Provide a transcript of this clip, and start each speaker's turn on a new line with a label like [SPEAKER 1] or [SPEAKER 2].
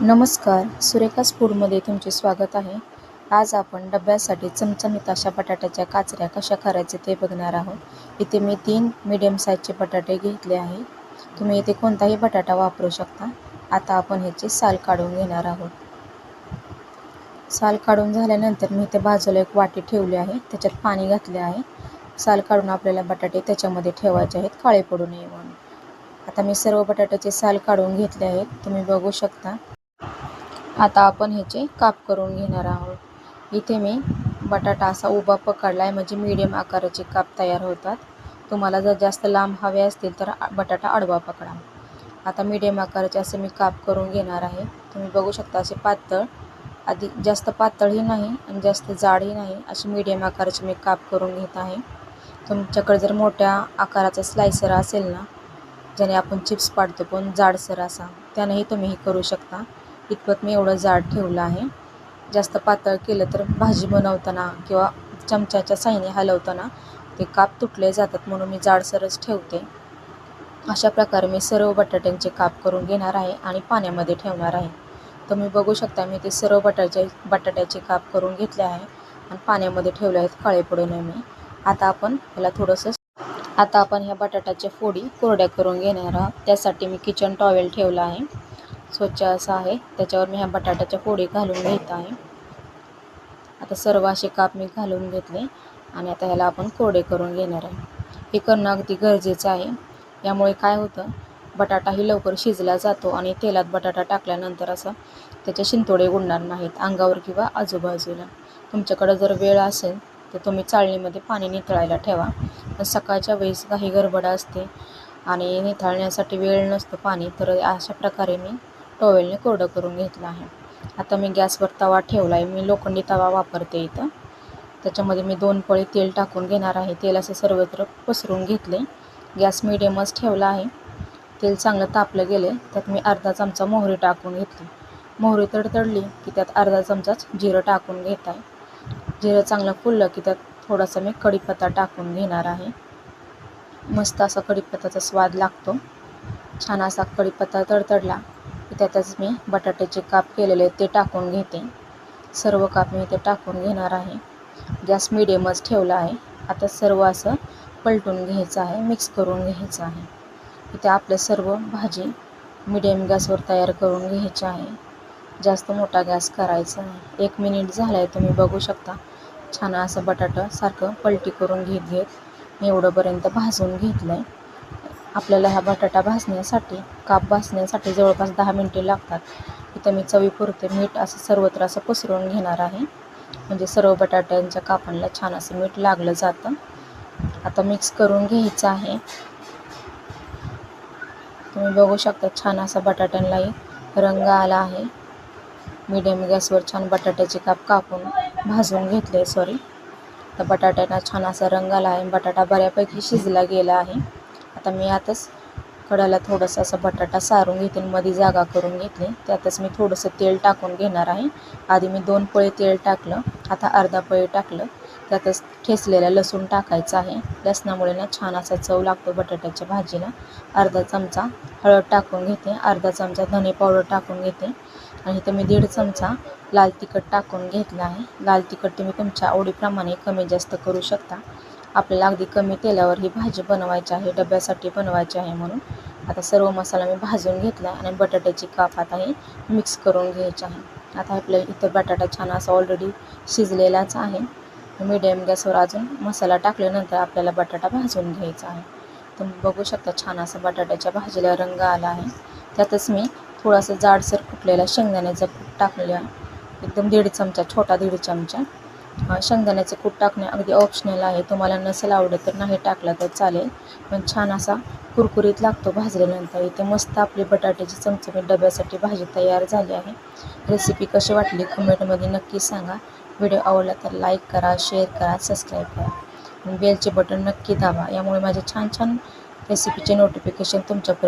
[SPEAKER 1] नमस्कार, सुरेखास फूडमध्ये तुमचे स्वागत आहे. आज आपण डब्यासाठी चमचमीत अशा बटाट्याच्या काचऱ्या कशा करायचे ते बघणार आहोत. इथे मी 3 मीडियम साईजचे बटाटे घेतले आहे. तुम्ही इथे कोणताही बटाटा वापरू शकता. आता आपण ह्याची साल काढून घेणार आहोत. साल काढून झाल्यानंतर मी इथे बाजूला एक वाटी ठेवली आहे. त्याच्यात पाणी घातले आहे. साल काढून आपल्याला बटाटे त्याच्यामध्ये ठेवायचे आहेत, काळे पडू नये म्हणून. आता मी सर्व बटाट्याचे साल काढून घेतले आहेत, तुम्ही बघू शकता. आता आपण ह्याचे काप करून घेणार आहोत. इथे मी बटाटा असा उभा पकडला आहे, म्हणजे मीडियम आकाराचे काप तयार होतात. तुम्हाला जर जास्त लांब हवे असतील तर बटाटा आडवा पकडा. आता मीडियम आकाराचे असे मी काप करून घेणार आहे. तुम्ही बघू शकता असे पातळ, आधी जास्त पातळही नाही आणि जास्त जाडही नाही, असे मीडियम आकाराचे मी काप करून घेत आहे. तुमच्याकडे जर मोठ्या आकाराचा स्लायसर असेल ना, ज्याने आपण चिप्स पाडतो पण जाडसर असा, त्यानेही तुम्ही हे करू शकता. इतपत मी एवढं जाड ठेवलं आहे. जास्त पातळ केलं तर भाजी बनवताना किंवा चमच्याच्या साहाय्याने हलवताना ते काप तुटले जातात, म्हणून मी जाडसरच ठेवते. अशा प्रकारे मी सर्व बटाट्यांचे काप करून घेणार आहे आणि पाण्यामध्ये ठेवणार आहे. तुम्ही बघू शकता मी ते सर्व बटाट्याचे काप करून घेतले आहे आणि पाण्यामध्ये ठेवले आहेत, काळे पडू नये मी. आता आपण ह्या बटाट्याच्या फोडी कोरड्या करून घेणार आहोत. त्यासाठी मी किचन टॉवेल ठेवला आहे, स्वच्छ असा आहे. त्याच्यावर मी ह्या बटाट्याच्या फोडी घालून घेत आहे. आता सर्व असे काप मी घालून घेतले आणि आता ह्याला आपण कोरडे करून घेणार आहे. हे करणं अगदी गरजेचं आहे. यामुळे काय होतं, बटाटाही लवकर शिजला जातो आणि तेलात बटाटा टाकल्यानंतर असं त्याचे शिंतोडे उडणार नाहीत अंगावर किंवा आजूबाजूला. तुमच्याकडं जर वेळ असेल तर तुम्ही चाळणीमध्ये पाणी निथळायला ठेवा. पण सकाळच्या वेळेस काही गडबड असते आणि निथळण्यासाठी वेळ नसतो पाणी, तर अशा प्रकारे मी टॉवेलने कोरडं करून घेतलं आहे. आता मी गॅसवर तवा ठेवला आहे. मी लोखंडी तवा वापरते इथं. त्याच्यामध्ये मी 2 पळी तेल टाकून घेणार आहे. तेल असं सर्वत्र पसरून घेतले. गॅस मिडियमच ठेवला आहे. तेल चांगलं तापलं गेले त्यात मी अर्धा चमचा मोहरी टाकून घेतली. मोहरी तडतडली की त्यात अर्धा चमचाच जिरं टाकून घेत आहे. जिरं चांगलं फुललं की त्यात थोडासा मी कढीपत्ता टाकून घेणार आहे. मस्त असा कढीपत्त्याचा स्वाद लागतो. छान असा कढीपत्ता तडतडला की त्यातच मी बटाट्याचे काप केलेले ते टाकून घेते. सर्व काप मी इथे टाकून घेणार आहे. गॅस मिडियमच ठेवला आहे. आता सर्व असं पलटून घ्यायचं आहे, मिक्स करून घ्यायचं आहे. इथे आपलं सर्व भाजी मिडियम गॅसवर तयार करून घ्यायची आहे. जास्त मोठा गॅस करायचा आहे. 1 मिनिट झाला आहे, तुम्ही बघू शकता. छान असं बटाटा सारखं पलटी करून घेत मी एवढंपर्यंत भाजून घेतलं आहे. आपल्याला हा बटाटा काप भाजण्यासाठी जवळपास 10 मिनिटे लागतात. इथं मी चवीपुरते मीठ असं सर्वत्र असं पसरवून घेणार आहे, म्हणजे सर्व बटाट्यांच्या कापांना छान असं मीठ लागलं जातं. आता मिक्स करून घ्यायचं आहे. तुम्ही बघू शकता छान असा बटाट्यांनाही रंग आला आहे. मीडियम गॅसवर छान बटाट्याचे कापून भाजून घेतले. तर बटाट्यांना छान असा रंग आला आहे. बटाटा बऱ्यापैकी शिजला गेला आहे. आता मी यातच कढईला थोडंसं असं बटाटा सारून घेते, मध्ये जागा करून घेतली. त्यातच मी थोडंसं तेल टाकून घेणार आहे. आधी मी 2 पळी तेल टाकलं, आता अर्धा पळी टाकलं. त्यातच ठेचलेला लसूण टाकायचा आहे. लसणामुळे ना छान असा चव लागतो बटाट्याच्या भाजीला. अर्धा चमचा हळद टाकून घेते, अर्धा चमचा धने पावडर टाकून घेते आणि इथं मी 1.5 चमचा लाल तिखट टाकून घेतलं आहे. लाल तिखट तुम्ही तुमच्या आवडीप्रमाणे कमी जास्त करू शकता. आपल्याला अगदी कमी तेलावर ही भाजी बनवायची आहे, डब्यासाठी बनवायची आहे म्हणून. आता सर्व मसाला मी भाजून घेतला आणि बटाट्याची काप आता हे मिक्स करून घ्यायचे आहे. आता आपल्या इथं बटाटा छान असा ऑलरेडी शिजलेलाच आहे. मीडियम गॅसवर अजून मसाला टाकल्यानंतर आपल्याला बटाटा भाजून घ्यायचा आहे. तुम्ही बघू शकता छान असा बटाट्याच्या भाजीला रंग आला आहे. त्यातच मी थोडासा जाडसर कुटलेला शेंगदाण्याचा कूट टाकलेला, एकदम 1.5 चमचा, छोटा 1.5 चमचा. शेंगदाण्याचं कूट टाकणे अगदी ऑप्शनल आहे. तुम्हाला नसेल आवडत तर नाही टाकला तर चालेल, पण छान असा कुरकुरीत लागतो भाजल्यानंतर. इथे मस्त आपली बटाट्याची चमचमीत डब्यासाठी भाजी तयार झाली आहे. रेसिपी कशी वाटली कमेंटमध्ये नक्की सांगा. व्हिडिओ आवडला तर लाईक करा, शेअर करा, सबस्क्राईब करा आणि बेलचे बटन नक्की दाबा. यामुळे माझे छान छान रेसिपीचे नोटिफिकेशन तुमच्यापर्यंत